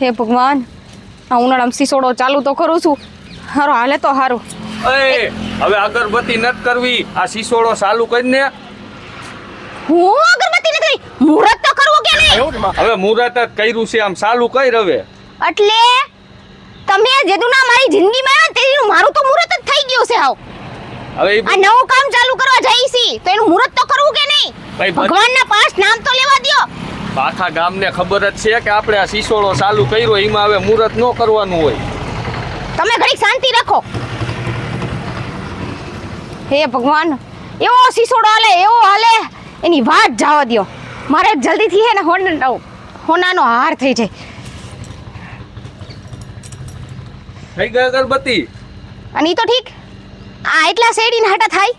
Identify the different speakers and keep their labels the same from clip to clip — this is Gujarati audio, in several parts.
Speaker 1: હે ભગવાન, આ ઉનાળામાં સીસોડો ચાલુ તો કરું છું. હારો હાલે તો હારું.
Speaker 2: એ હવે અગરબત્તી નત કરવી, આ શીશોડો ચાલુ કરીને.
Speaker 1: હું અગરબત્તી નથી, મુહૂર્ત તો કરવું કે નહીં?
Speaker 2: હવે મુહૂર્ત જ કર્યું છે, આમ ચાલુ કર હવે.
Speaker 1: એટલે તમે જેદુના મારી જિંદગીમાં આવ્યા તેનું મારું તો મુહૂર્ત જ થઈ ગયું છે. હાવ
Speaker 2: હવે
Speaker 1: આ નવું કામ ચાલુ કરવા જઈ છી તો એનું મુહૂર્ત તો કરવું કે નહીં?
Speaker 2: ભાઈ,
Speaker 1: ભગવાનના પાંચ નામ તો લેવા દ્યો.
Speaker 2: આખા ગામને ખબર જ છે કે આપણે આ શીશોડો ચાલુ કર્યો, એમાં હવે મુહૂર્ત ન કરવાનું હોય.
Speaker 1: તમે ઘડીક શાંતિ રાખો. હે ભગવાન, એવો સીસોડો હાલે, એવો હાલે, એની વાત જવા દ્યો. મારે જલ્દીથી હે ને હોનાનો હાર થઈ જાય.
Speaker 2: થઈ ગઈ અગરબત્તી?
Speaker 1: અને ઈ તો ઠીક, આ એટલા શેડીને હાટા થાય.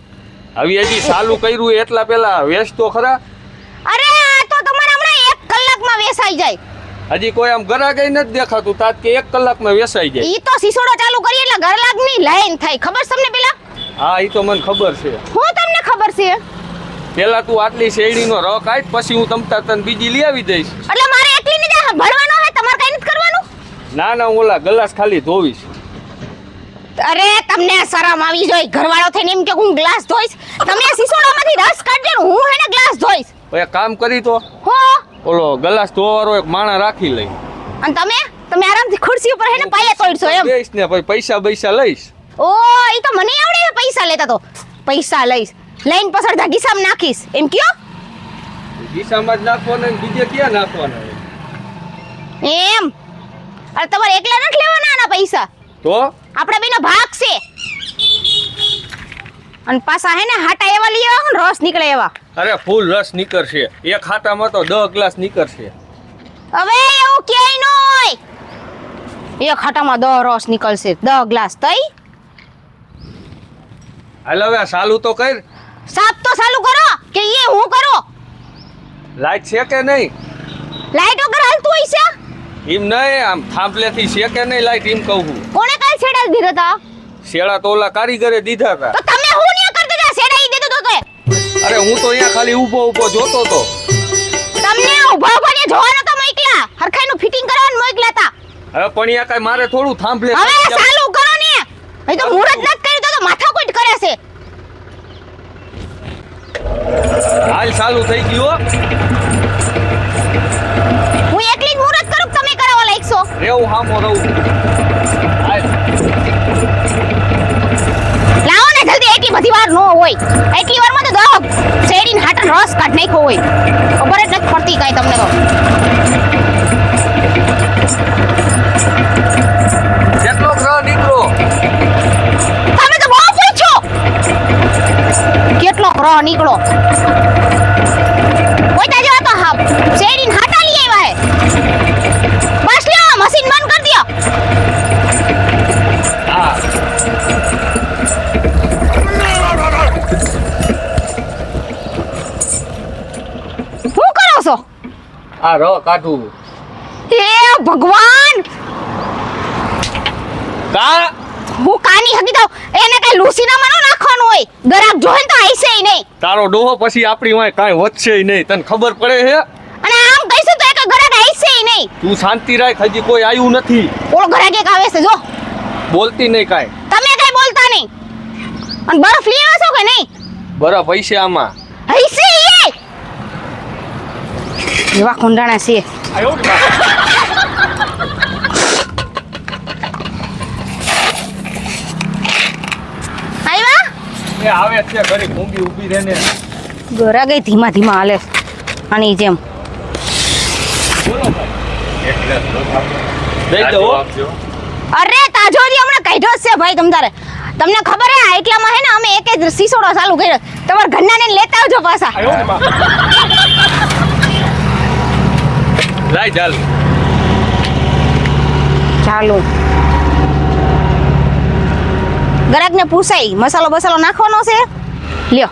Speaker 2: હવે હજી ચાલુ કર્યું એટલા પેલા વેચ તો ખરા.
Speaker 1: અરે આ તો તમારે હમણાં 1 કલાકમાં વેસાઈ જાય.
Speaker 2: હજી કોઈ આમ ગરાગઈ નથી દેખાતું, તાત કે 1 કલાકમાં વેચાઈ જાય.
Speaker 1: ઈ તો સીસોડો ચાલુ કરી એટલે ગરલાગની લાઈન થાય. ખબર છે તમને પેલા?
Speaker 2: હા, ઈ તો મને ખબર છે.
Speaker 1: હું તમને ખબર છે?
Speaker 2: પેલા તું આટલી શેરડીનો રસ કાઢ, પછી હું તને બીજી લઈ આવી દઈશ.
Speaker 1: એટલે મારે એટલી ને ભણવાનો હે, તમારે કઈ નથી કરવાનું?
Speaker 2: ના ના, હું ઓલા ગ્લાસ ખાલી ધોવીશ.
Speaker 1: અરે તમને શરમ આવી જોઈએ, ઘરવાળો થઈને એમ કે હું ગ્લાસ ધોઈશ. તમે સીસોડામાંથી રસ કાઢજો, હું હેને ગ્લાસ ધોઈશ.
Speaker 2: એક કામ કરી તો
Speaker 1: હો,
Speaker 2: ઓલો ગ્લાસ ધોવાળો એક માણા રાખી લઈ.
Speaker 1: અને તમે આરામથી ખુરશી ઉપર હેને પાયા તોડશો એમ?
Speaker 2: બેસ ને પછી પૈસા લઈશ.
Speaker 1: ઓ, ઈ તો મને આવડે છે પૈસા લેતા. તો પૈસા લઈશ, લઈને પસર ગીસામાં નાખીશ એમ કયો?
Speaker 2: ગીસામાં જ નાખવાના ને બીજે ક્યાં નાખવાના?
Speaker 1: એમ? અરે તમારે એકલા નથી લેવાના આના પૈસા,
Speaker 2: તો
Speaker 1: આપણા બેનો ભાગ છે. અને પાછા હે ને હાટા એવા લઈ આવો ને રસ નીકળે એવા.
Speaker 2: અરે ફૂલ રસ નીકળશે, એક હાટામાં તો 10 ગ્લાસ નીકળશે.
Speaker 1: હવે એવું ક્યાંય ન હોય. એક હાટામાં 10 રસ નીકળશે, 10 ગ્લાસ તઈ.
Speaker 2: હાલ હવે આ ચાલુ તો કર.
Speaker 1: સાપ તો ચાલુ કરો કે એ હું કરો?
Speaker 2: લાઈટ છે કે નહીં?
Speaker 1: લાઈટ વગર હાલતું હોય છે?
Speaker 2: એમ નહીં, આમ થાંભલેથી છે કે નહીં લાઈટ, એમ કહું.
Speaker 1: કોણે કાલ છેડા દીધા તા?
Speaker 2: શેડા તો ઓલા કારીગરે દીધા હતા.
Speaker 1: તો તમે હું ન કરતા તા, છેડાઈ દીધો તો તે?
Speaker 2: અરે હું તો અહીંયા ખાલી ઊભો જોતો તો.
Speaker 1: તમને ઊભા ઊભા ને જોવાનો તો મોકલ્યા, હરખાઈનું ફિટિંગ કરવાનું મોકલ્યા તા.
Speaker 2: હવે પણ અહીંયા કઈ મારે થોડું થાંભલે.
Speaker 1: હવે ચાલુ કરો ને, એ તો મુહૂર્ત નથી કર્યું તો માથાકૂટ કરે છે.
Speaker 2: હાલ ચાલુ થઈ ગયું.
Speaker 1: હું એકલી જ મુહૂર્ત કરું, તમે કરાવવા લાગશો?
Speaker 2: રેવું હામો રહું. હાલ
Speaker 1: લાવો ને જલ્દી, એટલી બધી વાર ન હોય. એટલી વારમાં તો દો શેડીને હાટન રસ કાઢ નાખ્યો હોય. ખબર જ નથી પડતી કાંઈ તમને તો.
Speaker 2: કેટલો ગ્રહ નીકળો?
Speaker 1: તમે તો બહુ પૂછો કેટલો ગ્રહ નીકળો. કોઈ તા જેવા તો હા શેડીને હાટા લઈ આવ્યા હે. બસ લ્યો, મશીન બંધ કરી દ્યો.
Speaker 2: હા,
Speaker 1: શું કરો છો?
Speaker 2: આ રહ કાઢું.
Speaker 1: હે ભગવાન,
Speaker 2: કા
Speaker 1: હું કાની હકી દઉં. એને કઈ લૂસીના માનો નાખવાનું હોય, ગરાક જોહે તો આઈસે નહીં.
Speaker 2: તારો ડોહો પછી આપણી વાંય કાંઈ વધશે નહીં, તને ખબર પડે હે?
Speaker 1: અને આમ કહીશું તો એક ગરાક આઈસે નહીં.
Speaker 2: તું શાંતિ રાખ, હજી કોઈ આવ્યું નથી.
Speaker 1: ઓલો ગરાક એક આવે છે જો.
Speaker 2: બોલતી નહીં કાંઈ.
Speaker 1: તમે કઈ બોલતા નહીં. અને બરફ લઈ આવ્યા છો કે નહીં?
Speaker 2: બરફ હશે આમાં.
Speaker 1: આઈસે એ એવા ખુંડાણા છે.
Speaker 2: એ આવે છે ઘરે ઘૂંગી ઊભી રહે ને.
Speaker 1: ગરા ગઈ ધીમા ધીમા હાલે આની જેમ.
Speaker 2: બોલો ભાઈ, એક ગ્લાસ દૂધ આપો. દઈ દો.
Speaker 1: અરે તાજો જ હમણાં કાઢ્યો જ છે ભાઈ તમતારે. તમને ખબર હે આ એટલામાં હે ને અમે એક જ સીસોડો ચાલુ કર્યો. તમાર ઘરના ને લેતા આવજો પાછા.
Speaker 2: લાઈ ચાલ.
Speaker 1: ચાલો ગરાક ને પૂછાય મસાલો બસાલો નાખવાનો છે? લ્યો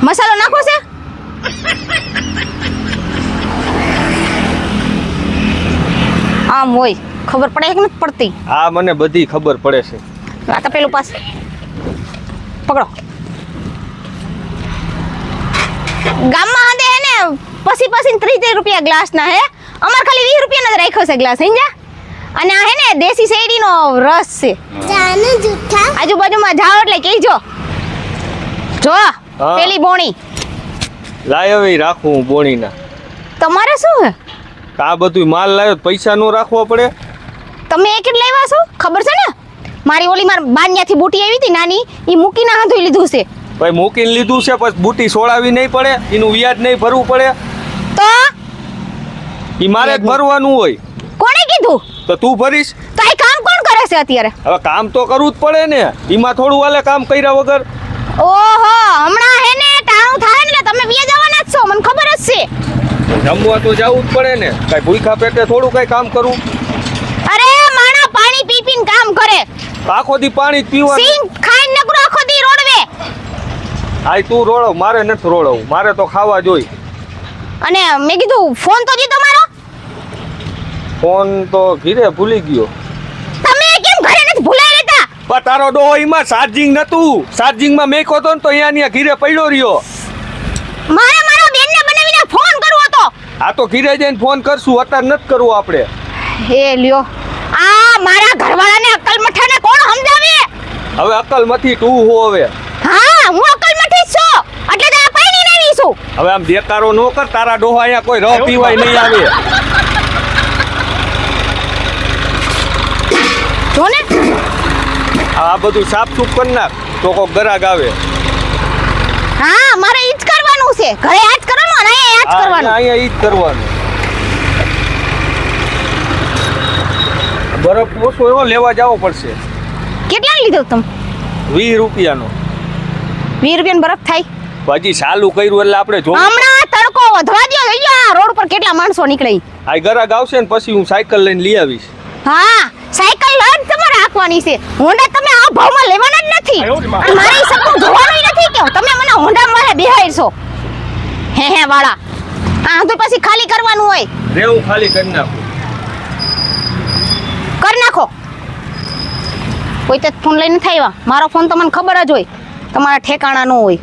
Speaker 1: મસાલો નાખો છે? આમ હોય ખબર પડે કે નથી પડતી?
Speaker 2: હા, મને બધી ખબર પડે છે.
Speaker 1: આ તો પેલું પાસ પકડો. ગામમાં હંદે હે ને પછી 30 રૂપિયા ગ્લાસ ના હે, અમાર ખાલી 20 રૂપિયાનો જ રાખ્યો છે ગ્લાસ સમજ્યા. અને આ હે ને દેશી શેરડીનો રસ છે. આજુબાજુમાં જાઓ એટલે કહેજો. જો
Speaker 2: હા.
Speaker 1: પેલી બોણી
Speaker 2: લાય હવે રાખું હું બોણીના.
Speaker 1: તમારે શું હે?
Speaker 2: આ બધું માલ લાવ્યો તો પૈસા નો રાખવો પડે.
Speaker 1: તમે એક જ લાવ્યા છો ખબર છે ને? મારી ઓલી માર બાન્યાથી બુટી આવી હતી નાની, ઈ મૂકીને હાથું લીધું છે.
Speaker 2: ભાઈ મૂકીને લીધું છે પછી બુટી સોળાવી નહીં પડે, એનું વ્યાજ નહીં ભરવું પડે.
Speaker 1: તો
Speaker 2: એ મારે જ ભરવાનું હોય.
Speaker 1: કોણે કીધું?
Speaker 2: તો તું ભરીશ.
Speaker 1: તો આ કામ કોણ કરે છે અત્યારે?
Speaker 2: હવે કામ તો કરવું જ પડે ને, એમાં થોડું હાલે કામ કર્યા વગર.
Speaker 1: ઓહો, હમણાં હે ને ટાણું થાય ને એટલે તમે વ્યા જવાના જ છો, મને ખબર જ છે.
Speaker 2: જમવા તો જવું જ પડે ને, કઈ ભૂખા પેટે થોડું કઈ કામ કરવું.
Speaker 1: અરે માણા પાણી પી પીને કામ કરે,
Speaker 2: આખો દી પાણી જ પીવાનું.
Speaker 1: સિંગ ખાઈને નકરો આખો દી રોડવે.
Speaker 2: આય તું રોળવ, મારે નથી રોળવું, મારે તો ખાવા જોઈ.
Speaker 1: અને મેં કીધું ફોન તો દીધો મારો.
Speaker 2: ફોન તો ઘીરે ભૂલી ગયો.
Speaker 1: તમે કેમ ઘરે નથી ભૂલાઈ રહેતા?
Speaker 2: પણ તારો ડોહો એમાં ચાર્જિંગ નતું, ચાર્જિંગમાં મેકો તો ને તો અહીંયા ઘીરે પડ્યો રહ્યો.
Speaker 1: મારે મારા બેનને બનાવીને ફોન કરવો હતો.
Speaker 2: આ તો ઘીરે જઈને ફોન કરશું, અત્યારે નથી કરવું આપણે.
Speaker 1: હે લ્યો, આ મારા ઘરવાળાને અક્કલ મઠાને કોણ સમજાવે?
Speaker 2: હવે અક્કલ મથી તું હો હવે.
Speaker 1: હા, હું અક્કલ મઠી જ છું, એટલે તો આ પૈણી નહીં છું.
Speaker 2: હવે આમ દેકારો નો કર, તારા ડોહા અહીંયા કોઈ રહ પીવાય નહીં આવે.
Speaker 1: જો ને
Speaker 2: આ બધું સાફ સૂફ કરી નાખ તો કોક ગરાગ આવે.
Speaker 1: હા, મારે ઈ જ કરવાનું છે. ઘરે આ જ કરવાનું અને અહીંયા આ જ કરવાનું.
Speaker 2: અહીંયા ઈ જ કરવાનું. બરફ ઓછો એવો લેવા જવો પડશે.
Speaker 1: કેટલા લીધો તમે?
Speaker 2: 20 રૂપિયાનો.
Speaker 1: 20 રૂપિયાનો બરફ થાય?
Speaker 2: હજી ચાલુ કર્યું એટલે આપણે જો.
Speaker 1: હમણાં તડકો વધવા દ્યો. અહીંયા રોડ પર કેટલા માણસો નીકળે.
Speaker 2: આ ગરાગ આવશે ને પછી હું સાયકલ લઈને લઈ આવીશ.
Speaker 1: હા, સાયકલ લઈને તમારે હાંકવાની છે. હોન્ડા તમે આ ભાવમાં લેવાના જ નથી. અને મારે ઈ સપનું જોવાનું નથી કે તમે મને હોન્ડામાં વાળા બેહાડશો. હે વાળા. આ તો પછી ખાલી કરવાનું હોય.
Speaker 2: રેવું ખાલી કરી નાખું.
Speaker 1: કર નાખો. કોઈ તો ફોન લઈને નથી આવ્યા. મારો ફોન તો મને ખબર જ હોય, તમારા ઠેકાણા નો હોય.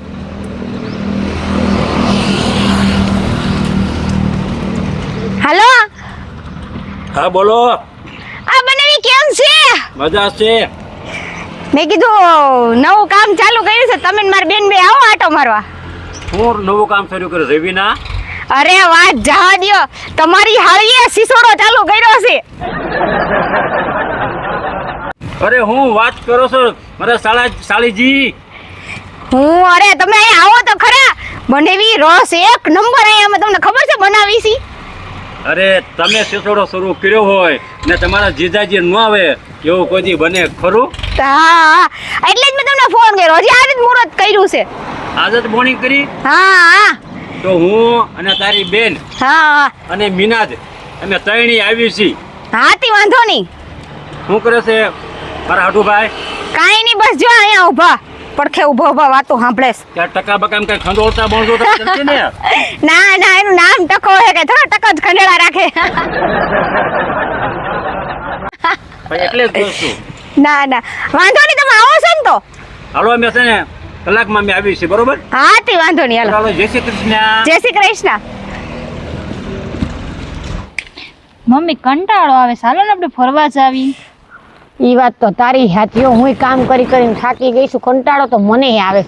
Speaker 1: હાલો,
Speaker 3: હા બોલો.
Speaker 1: આ બનાવી કેમ છે?
Speaker 3: મજા છે.
Speaker 1: મેં કીધું નવું કામ ચાલુ કર્યું છે, તમે ને મારી બેન બે આવો આટો મારવા.
Speaker 3: હું નવું કામ શરૂ કર્યું રવિના.
Speaker 1: અરે વાત જવા દ્યો, તમારી હાળીએ સિસોડો ચાલુ કર્યો છે.
Speaker 3: અરે હું વાત કરો છો મારા સાળીજી.
Speaker 1: અરે તમે અહીંયા આવો તો ખરા. બનેવી રસ એક નંબર અહીંયા અમે તમને ખબર છે બનાવી છે.
Speaker 3: અરે તમે સિસોડો શરૂ કર્યો હોય ને તમારા જીજાજી ન આવે એવું કોઈ દી બને ખરું?
Speaker 1: હા, એટલે જ મેં તમને ફોન કર્યો. હજી આજે જ મુહૂર્ત કર્યું છે.
Speaker 3: આજે જ મોર્નિંગ કરી.
Speaker 1: હા
Speaker 3: તો હું અને તારી બેન
Speaker 1: હા
Speaker 3: અને મીનાજ અમે ત્રણેય આવી છીએ.
Speaker 1: હાથી વાંધો નહીં.
Speaker 3: શું કરે છે મારા હાટુભાઈ?
Speaker 1: કાંઈ નહીં, બસ જો અહીંયા ઊભા પડખે ઊભા વાતો સાંભળે છે.
Speaker 3: ત્યાં ટકા બકામ કઈ ખંડોળતા બોલતા નથી ને?
Speaker 1: ના ના, એનું નામ ટકો છે કે થોડો ટકો જ ખંડેડા રાખે.
Speaker 3: ભાઈ એટલે જ કહું છું.
Speaker 1: ના ના, વાંધો નહીં, તમે આવો છો ને તો.
Speaker 3: હાલો અમે છે ને કલાકમાં અમે આવી છીએ, બરોબર?
Speaker 1: હાથી વાંધો નહીં, હાલો.
Speaker 3: હાલો, જય શ્રી કૃષ્ણ.
Speaker 1: જય શ્રી કૃષ્ણ.
Speaker 4: મમ્મી કંટાળો આવે, ચાલો ને આપણે ફરવા જાવી.
Speaker 5: ઈ વાત તો તારી હાથીઓ, હું કામ કરીને થાકી ગઈ છું. કંટાળો તો મને આવે.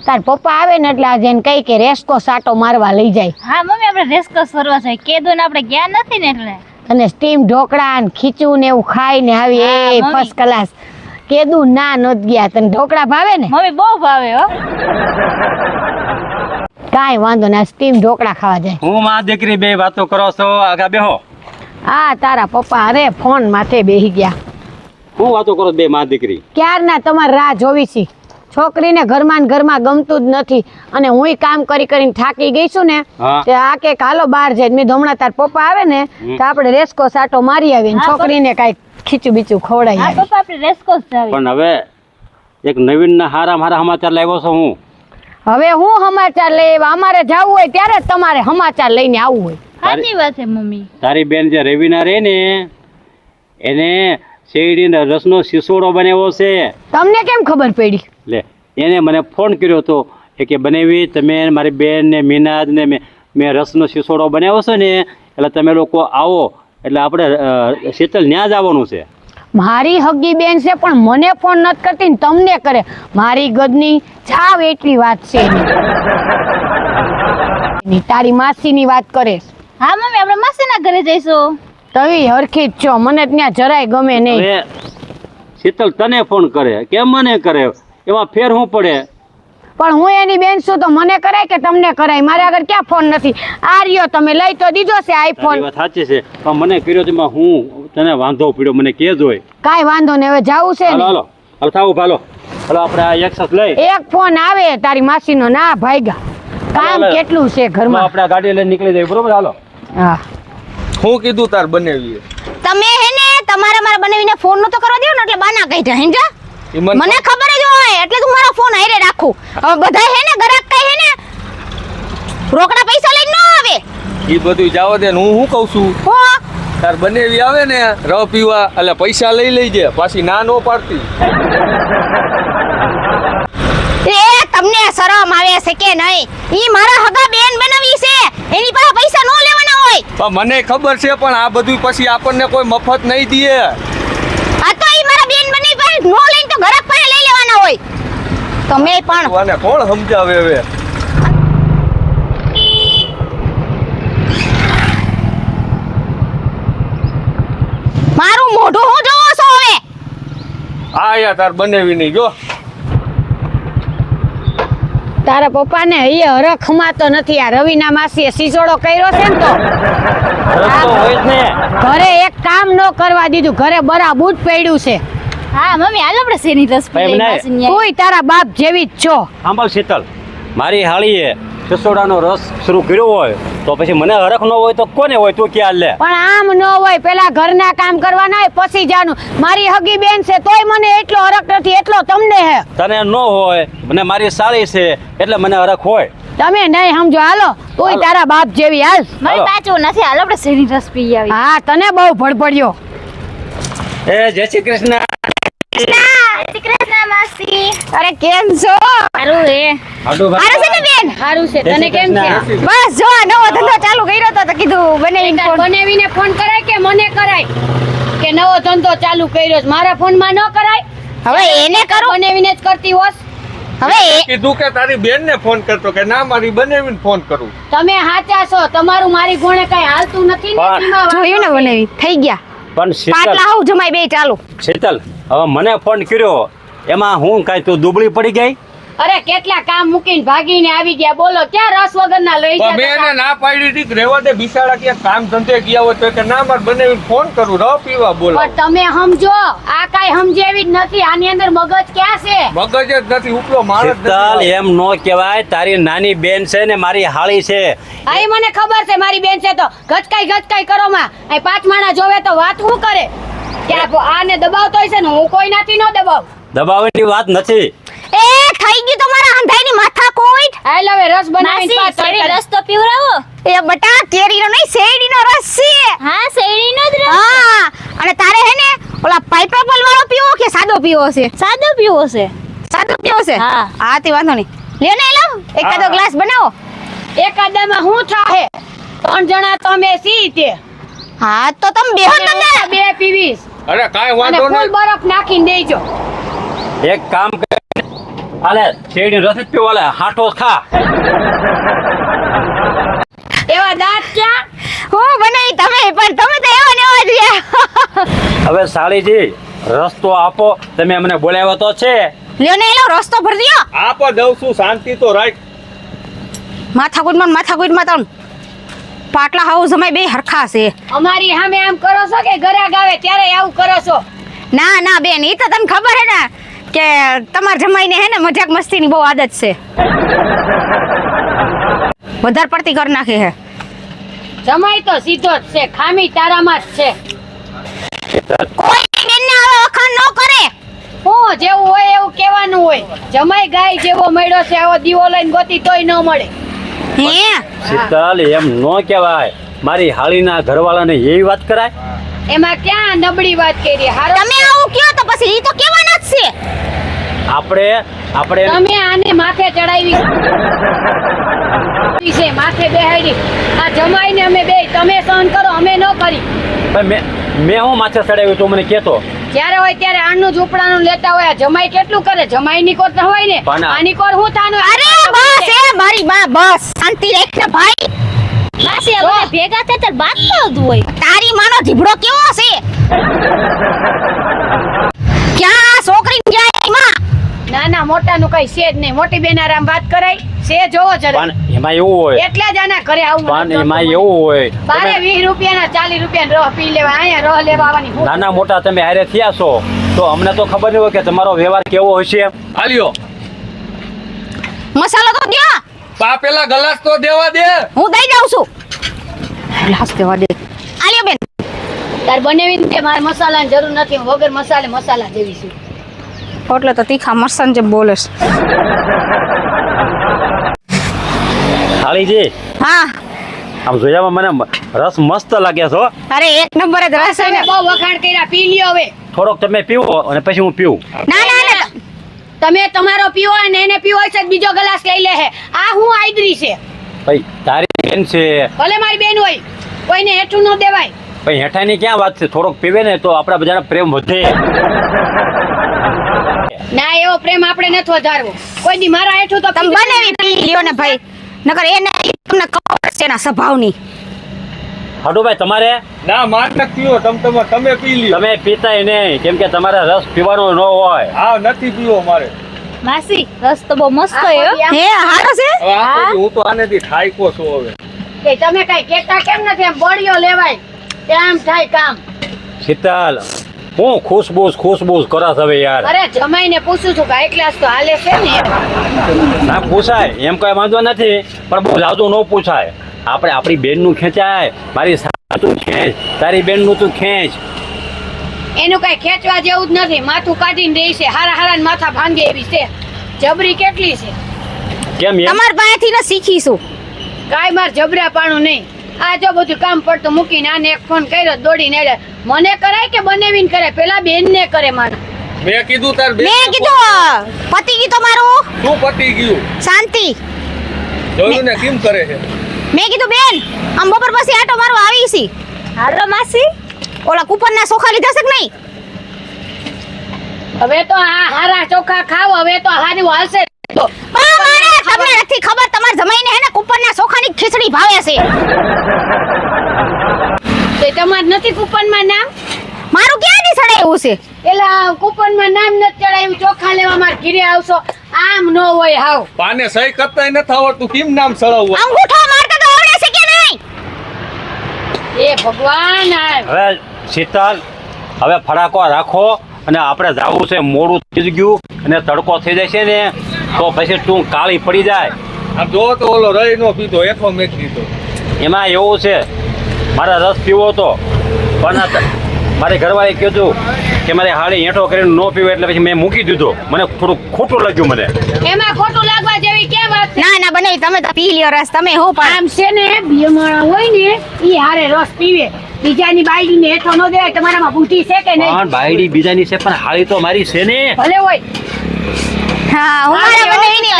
Speaker 5: તાર પપ્પા આવે ને એટલે આજે એને કહી કે રેસ્કો સાટો મારવા લઈ જાય.
Speaker 4: હા મમ્મી, આપણે રેસ્કોસ ફરવા જાય. કેદો ને આપણે ગયા નથી ને એટલે.
Speaker 5: અને સ્ટીમ ઢોકળા ને ખીચું ને એવું ખાઈને આવી.
Speaker 4: હા,
Speaker 5: એ
Speaker 4: મમ્મી.
Speaker 5: First class. કેદું ના નત ગયા. તને ઢોકળા ભાવે ને?
Speaker 4: મમ્મી બહુ ભાવે હો.
Speaker 5: કાંઈ વાંધો ના, સ્ટીમ ઢોકળા ખાવા જાય.
Speaker 3: હું માં દીકરી બે વાતો કરો છો, આગા બેહો.
Speaker 5: આ તારા પપ્પા અરે ફોન માથે બેહી ગયા.
Speaker 3: હું વાતો કરો બે માં દીકરી?
Speaker 5: ક્યારના તમારી રાહ જોવી છે. છોકરીને ઘરમાં ને ઘરમાં ગમતું જ નથી. અને હુંય કામ કરીને થાકી ગઈ છું ને,
Speaker 3: હા.
Speaker 5: તે આ કે હાલો બહાર જાય. મેં હમણાં તાર પપ્પા આવે ને તો આપણે રેસ્કો સાટો મારી આવીએ ને
Speaker 4: હા,
Speaker 5: છોકરીને કાંઈક ખીચું બીચું ખવડાવી
Speaker 4: હા
Speaker 5: આવીએ.
Speaker 4: પપ્પા, આપણે રેસ્કોસ જાવી.
Speaker 3: પણ હવે એક નવીન ના હારા સમાચાર લાવ્યો છું હું.
Speaker 5: હવે હું સમાચાર લેવા? અમારે જવું હોય ત્યારે જ તમારે સમાચાર લઈને આવવું હોય.
Speaker 4: સાચી વાત છે મમ્મી.
Speaker 3: તારી બેન જે રવિના રે ને એને શેરડીના રસનો સિસોડો બનાવ્યો છે.
Speaker 5: તમને કેમ ખબર પડી?
Speaker 3: લે, એને મને ફોન કર્યો હતો કે બનાવી તમે મારી બેન ને મીનાજ ને મેં રસનો સિસોડો બનાવ્યો છે ને એટલે તમે લોકો આવો એટલે આપણે શીતલ ન્યા જ આવવાનું છે.
Speaker 5: મારી હગી બેન છે પણ મને ફોન નથી કરતી ને તમને કરે. મારી ગદની જાવ એટલી વાત છે એની. તારી માસીની વાત કરે.
Speaker 4: હા મમ્મી આપણે માસીના ઘરે જઈશું.
Speaker 5: તવી હરખી જ છો, મને ત્યાં જરાય ગમે નહીં.
Speaker 3: હવે શીતલ તને ફોન કરે કે મને કરે એમાં ફેર શું પડે?
Speaker 5: પણ હું એની બેન છું તો મને કરાય કે તમને કરાય? મારે આગળ ક્યાં ફોન નથી. આ રહ્યો તમે લઈ તો દીધો છે
Speaker 3: તારી
Speaker 5: આઈફોન.
Speaker 3: વાત સાચી છે પણ મને કર્યો તેમાં હું તને વાંધો પડ્યો મને કે જોય.
Speaker 5: કાંઈ વાંધો નહીં, હવે જાવું છે
Speaker 3: હાલો
Speaker 5: ને.
Speaker 3: હાલો હાલો થાવું ભાલો હાલો આપણે આ એક્સેસ લઈ
Speaker 5: એક ફોન આવે તારી માસીનો, ના ભાઈગા. કામ
Speaker 3: હાલો.
Speaker 5: કેટલું છે ઘરમાં.
Speaker 3: આપણે આ ગાડી લઈને નીકળી જઈએ બરોબર. હાલો
Speaker 5: હા
Speaker 2: હું કીધું તાર બનેવી
Speaker 1: તમે હે ને તમારા મારા બનાવીને ફોન નતો કરવા દેવો ને એટલે બાના કાઢ્યા હિંજા.
Speaker 2: ઈ
Speaker 1: મને ખબર જ હોય એટલે તું મારો ફોન હારે રાખું. હવે બધા હે ને ગરાક કઈ હે ને રોકડા પૈસા લઈને ન આવે.
Speaker 2: ઈ બધું જાવ દે ને હું કહું છું
Speaker 1: હો
Speaker 2: તાર બનેવી આવે ને રવ પીવા એટલે પૈસા લઈ લેજે પાછી ના નો પાડતી.
Speaker 1: એ તમને શરમ આવે છે કે નહીં? ઈ મારા હગા બેન બનાવી છે, એની પાસે પૈસા નો લેવાના હોય.
Speaker 2: પણ મને ખબર છે પણ આ બધું પછી આપણને કોઈ મફત નહીં દે.
Speaker 1: આ તો ઈ મારા બેન બની પાસે નો લઈને તો ગરાક પાસે લઈ લેવાના હોય. તમે પણ
Speaker 2: આને કોણ સમજાવે હવે?
Speaker 1: મારું મોઢું હું જોવો છો હવે?
Speaker 2: આ યા તાર બનેવી નહીં જો.
Speaker 5: તારા પપ્પાને અહીંયા હરખમાં તો નથી. આ રવિના માસીએ સિસોડો કર્યો છે ને તો
Speaker 3: રસ્તો હોય જ ને.
Speaker 5: ઘરે એક કામ ન કરવા દીધું. ઘરે બરાબર પડ્યું છે.
Speaker 4: હા મમ્મી હાલ આપણે શેની રસ પી
Speaker 3: એમ
Speaker 4: લઈએ
Speaker 3: નહીં.
Speaker 4: માસીની આઈ.
Speaker 5: કોઈ તારા બાપ જેવી જ છો.
Speaker 3: સાંભળ શીતલ, મારી હાળીએ સિસોડાનો રસ શરૂ કર્યો હોય તો પછી મને હરખ ન હોય તો કોને હોય? તું ક્યાં લે?
Speaker 5: પણ આમ ન હોય. પેલા ઘરના કામ કરવાના હોય પછી જાનું. મારી હગી બેન છે તોય મને એટલો હરખ નથી એટલો તમને હે.
Speaker 3: તને ન હોય મને મારી સાળી છે એટલે મને હરખ હોય.
Speaker 5: તમે નહીં સમજો. હાલો તોય
Speaker 3: હાલો.
Speaker 5: તારા બાપ જેવી હાલ.
Speaker 4: મમ્મી પાછું નથી હાલ આપણે શેની રસ પી આવી.
Speaker 5: હા તને બહુ ભડભડ્યો.
Speaker 3: એ જય શ્રી કૃષ્ણ.
Speaker 4: શ્રી કૃષ્ણ માસી.
Speaker 1: અરે કેમ છો?
Speaker 4: સારું હે.
Speaker 3: હાડું
Speaker 1: હારું છે ને બેન?
Speaker 5: સારું છે.
Speaker 3: જય
Speaker 5: તને
Speaker 3: શ્રી
Speaker 5: કેમ છે?
Speaker 3: કૃષ્ણ.
Speaker 1: બસ જો આ નવો ધંધો ચાલુ કર્યો તો કીધું બનાવીને ફોન.
Speaker 5: બનાવીને ફોન કરાય કે મને કરાય કે નવો ધંધો ચાલુ કર્યો છે? મારા ફોનમાં ન કરાય.
Speaker 1: હવે એને કરું.
Speaker 5: બનાવીને જ કરતી હોસ.
Speaker 1: હવે
Speaker 2: કીધું કે તારી બેન ને ફોન કરતો કે ના મારી બનેવીને ફોન કરું.
Speaker 5: તમે સાચા છો. તમારું મારી ગોણે કઈ હાલતું નથી ને
Speaker 3: પણ-
Speaker 5: એમાં વાત
Speaker 1: જોયું ને બનાવી થઈ ગયા.
Speaker 3: પણ શીતલ
Speaker 1: પાટલા હાવ જમાઈ બે ચાલુ.
Speaker 3: શીતલ હવે મને ફોન કર્યો એમાં હું કાંઈ તું દુબળી પડી ગઈ?
Speaker 5: અરે કેટલા કામ મૂકીને ભાગીને આવી ગયા. બોલો ક્યાં રસ વગરના લઈ
Speaker 2: પણ મેં
Speaker 5: જતા
Speaker 2: એને ના પાડી હતી કે રહેવા દે બિસાડા કે કામ ધંધે ગયા હોય તો કે ના મારે બનેવીને ફોન કરું રવ પીવા બોલો.
Speaker 5: પણ તમે સમજો આ કાઈ સમજેવી જ નથી. આની અંદર મગજ ક્યાં છે?
Speaker 2: મગજ જ નથી ઉપલો માણસ જ
Speaker 3: શીતલ
Speaker 2: નથી.
Speaker 3: એમ નો કહેવાય. તારી નાની બેન છે ને મારી હાળી છે.
Speaker 5: આ મને ખબર છે મારી બેન છે તો ગચકાઈ કરો માં. આ પાંચ માણા જોવે તો વાત શું કરે? કે આને દબાવતો હશે ને હું કોઈ નાથી ન દબાવ.
Speaker 3: દબાવવાની વાત નથી.
Speaker 1: એ થઈ ગયું તમારા અંધાઈની માથા કોઈટ.
Speaker 5: હાલ હવે રસ બનાવીને
Speaker 4: માસી
Speaker 5: પાછળ
Speaker 4: શેની
Speaker 5: કરી.
Speaker 4: રસ તો પીવડાવો.
Speaker 1: એ બટા કેરીનો નહીં શેરડીનો રસ છે.
Speaker 4: હા શેરડીનો જ રસ.
Speaker 1: હા અને તારે હે ને ઓલા પાઇનેપલ વાળો પીવો કે સાદો પીવો છે?
Speaker 4: સાદો પીવો છે.
Speaker 1: સાદો પીવો છે?
Speaker 4: હા.
Speaker 1: હા તે વાંધો નહીં. લ્યો ને લો એકાદો
Speaker 2: હા.
Speaker 1: ગ્લાસ બનાવો.
Speaker 5: એકાદામાં હું થાહે? 3 જણા તમે સી તે
Speaker 1: હા તો તમે બેહો
Speaker 5: અને
Speaker 1: તમે.
Speaker 5: હું બે પીવીશ
Speaker 2: અરે કાંઈ
Speaker 5: અને
Speaker 2: વાંધો
Speaker 5: ફૂલ
Speaker 2: નહીં.
Speaker 5: બરફ નાખીને દેજો.
Speaker 3: એક કામ કર હાલે શેરડી રસ જ પીવો હાલે હાટો ખા.
Speaker 5: એવા દાંત ક્યાં?
Speaker 1: હું બનાવી તમે પણ તમે તો એવા ને એવા જ રહ્યા.
Speaker 3: હવે સાળીજી રસ તો આપો. તમે મને બોલાવ્યો તો છે.
Speaker 1: લ્યો ને લો રસ્તો ભરી દ્યો.
Speaker 2: આપો દઉં છું શાંતિ તો રાખ.
Speaker 1: માથાકૂટમાં તમ પાટલા હાઉ જમાઈ બે હરખા છે.
Speaker 5: અમારી સામે આમ કરો છો કે ગરાગ આવે ત્યારે આવું કરો છો?
Speaker 1: ના ના બેન ઈ તો તને ખબર હે ને કે તમાર જમાઈને હે ને મજાક મસ્તીની બહુ આદત છે. વધારે પડતી કરી નાખી હે.
Speaker 5: જમાઈ તો સીધો જ છે. ખામી તારામાં જ છે.
Speaker 1: કોઈ બેનને આવો વખાણ ન કરે.
Speaker 5: હું જેવું હોય એવું કહેવાનું હોય. જમાઈ ગાય જેવો મળ્યો છે આવો દીવો લઈને ગોતી તોય ન મળે.
Speaker 1: હે
Speaker 3: શીતલ એમ નો કહેવાય. મારી હાળીના ઘરવાળાને એવી વાત કરાય?
Speaker 5: એમાં ક્યાં નબળી વાત કરી? હારો
Speaker 1: તમે આવું કયો તો પછી ઈ તો કહેવાના જ છે.
Speaker 3: આપણે આપણે
Speaker 5: તમે આને માથે ચડાવી છે, માથે બેહાડી. આ જમાઈને અમે બે તમે સહન કરો, અમે ન કરી.
Speaker 3: પણ મેં હું માથે ચડાવ્યું તું મને કહેતો.
Speaker 5: જ્યારે હોય ત્યારે આનું ઝૂંપડાનું લેતા હોય. આ જમાઈ કેટલું કરે? જમાઈની કોર ન હોય ને,
Speaker 3: પણ
Speaker 5: આની કોર હું થાનું.
Speaker 1: અરે બસ એ મારી માં બસ શાંતિ રાખ ને ભાઈ.
Speaker 4: માસી હવે ભેગા થાય ત્યારે બાતતો જ હોય.
Speaker 1: તારી માનો જીભડો કેવો છે? ક્યાં આ છોકરી જાય માં?
Speaker 5: ના ના, મોટાનું કઈ છે જ નહીં. મોટી બેન આરામ વાત કરાય છે, જોવો જરા.
Speaker 3: પણ એમાં એવું હોય,
Speaker 5: એટલે જ આના ઘરે આવું.
Speaker 3: પણ એમાં એવું હોય,
Speaker 5: બારે 20 રૂપિયાના 40 રૂપિયા રહ પી લેવા, અહીંયા રહ લેવા આવવાની.
Speaker 3: નાના મોટા તમે હારે થયા છો તો અમને તો ખબર નહીં હોય કે તમારો વ્યવહાર કેવો હશે.
Speaker 2: હાલ્યો
Speaker 1: મસાલો તો દ્યો.
Speaker 2: પા પેલા ગ્લાસ તો દેવા દે.
Speaker 1: હું દઈ જાઉં છું. ગ્લાસ દેવા દે. આલ્યો બેન.
Speaker 5: તાર બનાવીને તે મારે મસાલાની જરૂર નથી. હું વગર મસાલે મસાલા જેવી છું.
Speaker 1: એટલે તો તીખા મરસાન જે બોલેસ.
Speaker 3: હાલીજી
Speaker 1: હા
Speaker 3: આમ જોયામાં મને રસ મસ્ત લાગે છે હો.
Speaker 1: અરે એક નંબર જ રસ છે ને.
Speaker 5: બહુ વખાણ કર્યા, પી લ્યો હવે.
Speaker 3: થોડોક તમે પીવો અને પછી હું પીવું.
Speaker 1: ના ના ના
Speaker 5: તમે તમારો પીવો અને એને પીવો છે તો બીજો ગ્લાસ લઈ લે. આ હું આયદરી છે.
Speaker 3: ભાઈ તારી બેન છે,
Speaker 5: ભલે મારી બેન હોય, કોઈને હેઠું ન દેવાય.
Speaker 3: ભાઈ હેઠાની ક્યાં વાત છે? થોડોક પીવે ને તો આપણા બધાનો પ્રેમ વધે.
Speaker 5: ના, એવો પ્રેમ આપણે નથી વધારવો. કોઈ દી મારા હેઠું તો
Speaker 1: તમે બનાવી પી લ્યો ને ભાઈ. નકર એને તમને ખબર છે એના સ્વભાવની.
Speaker 3: હાડુભાઈ તમારે
Speaker 2: ના માર નથી પીવો, તમે પી લ્યો.
Speaker 3: તમે પીતાય નહીં કેમ કે તમારે રસ પીવાનો ન હોય.
Speaker 2: હા નથી પીવો મારે.
Speaker 4: માસી રસ તો બહુ મસ્ત
Speaker 5: આ
Speaker 4: હોય હો.
Speaker 5: ખોટી
Speaker 1: હે હારો છે?
Speaker 2: હવે આખો દી હું તો આનેથી થાયકો છું હવે.
Speaker 5: કે તમે કઈ કેતા કેમ નથી? એમ બોડીઓ લેવાય તેમ થાય કામ.
Speaker 3: શીતલ હું ખુશબૂસ કરસ હવે યાર.
Speaker 5: અરે જમાઈને પૂછું છું કે આ ક્લાસ તો હાલે છે ને.
Speaker 3: ના પૂછાય એમ કઈ વાંધો નથી, પણ બહુ જાદુ ન પૂછાય. આપણે આપણી બેનનું ખેંચાય, મારી તું ખેંચ, તારી બેનનું તું ખેંચ.
Speaker 5: એનું કઈ ખેંચવા જેવું જ નથી. માથું કાઢીને રહી છે. હારા હારા માથા ભાંગે એવી છે. જબરી કેટલી છે.
Speaker 3: કેમ એમ?
Speaker 1: તમાર પાસેથી ને શીખીશું.
Speaker 5: કાંઈ માર જબરા પાણું નહીં. આ જો બધું કામ પડતું મૂકીને આને એક ફોન કર્યો, દોડીને એડે. મને કરાય કે બનાવીને કરે? પેલા બેનને કરે મારે.
Speaker 2: મેં કીધું તાર બેન
Speaker 1: મેં કીધું પતિ ગયું તમારું.
Speaker 2: શું પતી ગયું?
Speaker 1: શાંતિ.
Speaker 2: જોયું ને કેમ કરે છે?
Speaker 1: મેં કીધું બેન આમ બપોર પછી આટો મારવા આવી છી.
Speaker 4: હાલો માસી.
Speaker 1: ઓલા કૂપનના સોખા લીધા છે કે નહીં?
Speaker 5: હવે તો આ હારા ચોખા ખાવ. હવે તો હારું હાલશે.
Speaker 1: તમને નથી ખબર તમાર જમાઈને હે ને કૂપનના સોખાની ખીચડી ભાવે છે.
Speaker 5: તે તમાર નથી કૂપનમાં નામ?
Speaker 1: મારું ક્યાંથી સડાયું છે?
Speaker 5: એલા કૂપનમાં નામ નથી ચડાવ્યું. ચોખા લેવા માર ઘીરે આવશો. આમ ન હોય હાવ.
Speaker 2: પાને સહી કરતાય નથી આવડતું, કેમ નામ સળાવવું?
Speaker 1: અંગૂઠો મારતા તો આવડે છે કે નહીં?
Speaker 5: એ ભગવાન આ
Speaker 3: હવે શીતલ હવે ફડાકો રાખો અને આપણે જાવું છે. મોડું થઈ ગયું અને તડકો થઈ જાય છે ને તો પછી તું કાળી પડી જાય.
Speaker 2: આમ જો તો ઓલો રહી નો પીધો એઠો મેક દીધો.
Speaker 3: એમાં એવું છે મારે રસ પીવો તો પણ મારી ઘરવાળી કીધું કે મારે હાડી હેઠો કરીને ન પીવો એટલે પછી મેં મૂકી દીધો. મને થોડું ખોટું લાગ્યું. મને
Speaker 5: એમાં ખોટું લાગવા જેવી કેમ વાત છે?
Speaker 1: ના ના બનાવી તમે તો પી લ્યો રસ. તમે હું પણ
Speaker 5: આમ છે ને બે માણા હોય ને ઈ હારે રસ પીવે. બીજાની બાયડીને હેઠો ન દેવાય. તમારામાં બુદ્ધિ છે કે નહીં?
Speaker 3: પણ બાયડી બીજાની છે પણ હાડી તો મારી છે ને.
Speaker 5: ભલે હોય.
Speaker 1: હા હું મારા બનાવીની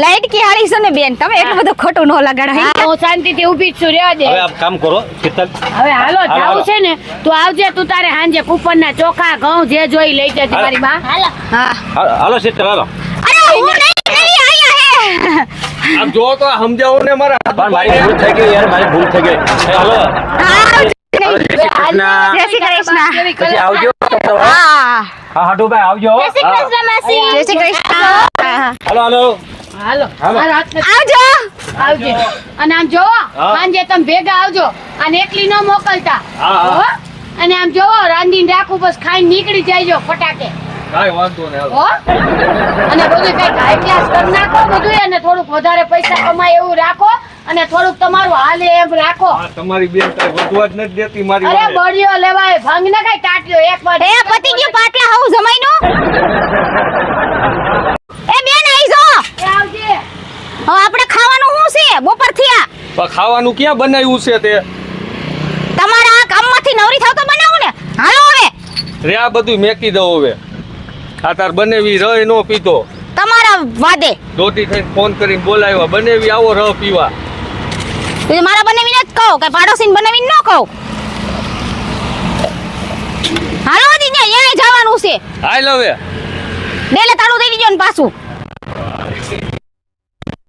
Speaker 1: લાઈટ કી હારી છે ને બેન. તમે એટલું બધું ખોટું ન લગાડો.
Speaker 5: હા, હું શાંતિથી ઊભી જ છું. રહેવા દે.
Speaker 3: હવે આપ કામ કરો શીતલ.
Speaker 5: હવે હાલો
Speaker 3: હાલો.
Speaker 5: જાવું છે ને તું આવજે. તું તારે હાંજે કૂપનના ચોખા ઘઉં જે જોઈ લઈ જજે મારી માં. હાલો.
Speaker 1: હા
Speaker 3: હાલો શીતલ હાલો.
Speaker 1: અરે હું નહીં આયા હે.
Speaker 2: આમ જો તો સમજાવો ને મારા હાથ
Speaker 3: પણ મારી ભૂલ થઈ ગઈ યાર, મારી ભૂલ થઈ ગઈ. હાલો
Speaker 1: હા
Speaker 3: હાલો, જય શ્રી કૃષ્ણ.
Speaker 1: જય શ્રી કૃષ્ણ.
Speaker 3: પછી આવજો.
Speaker 1: હા
Speaker 3: હા હાડુભાઈ આવજો.
Speaker 1: જય શ્રી કૃષ્ણ માસી. જય શ્રી કૃષ્ણ.
Speaker 3: હાલો હાલો
Speaker 5: હાલો.
Speaker 3: હાલો.
Speaker 5: મારા હાથમાં
Speaker 1: આવજો.
Speaker 5: આવજે. અને આમ જોવો
Speaker 2: હા.
Speaker 5: સાંજે તમે ભેગા આવજો. અને એકલી ન મોકલતા.
Speaker 2: હા, હા.
Speaker 5: હો? અને આમ જોવો રાંધીને રાખું બસ ખાઈને નીકળી જાયજો ફટાકે.
Speaker 2: કાંઈ વાંધો નહીં હાલો.
Speaker 5: હો? અને બધું કઈક હાઈ ક્લાસ કરી નાખો બધું. અને થોડુંક વધારે પૈસા કમાય એવું રાખો. અને થોડુંક તમારું હાલે એમ રાખો.
Speaker 2: આ તમારી બેન કાંઈ વધવા જ નથી દેતી મારી
Speaker 5: અરે
Speaker 2: વાંહે.
Speaker 5: બળિયો લેવાય ભાંગ ને કઈ ટાટ્યો એક વાર.
Speaker 1: એ પતિ ગયું પાટલા હાઉ જમાઈનું. એ બેન આઈ જો.
Speaker 5: એ આવજે.
Speaker 1: હવે આપણે ખાવાનું શું છે બપોર થયા?
Speaker 2: પણ ખાવાનું ક્યાં બનાવ્યું છે તે?
Speaker 1: તમારા આ કામમાંથી નવરી થાવ તો બનાવો ને. હાલો હવે
Speaker 2: રે આ બધું મેકી દો હવે. આ તાર બનેવી રહી નો પીધો.
Speaker 1: તમારા વાદે
Speaker 2: દોઢી થઈને ફોન કરીને બોલાવ્યા બનેવી આવો રહ પીવા.
Speaker 1: તો મારા બનાવીને જ કહો કે પાડોશીને બનાવીને ન કહો. હાલો દી ત્યાં જવાનું છે.
Speaker 2: હાલ હવે
Speaker 1: ડેલે તાળું દઈ દીજો ને પાછું.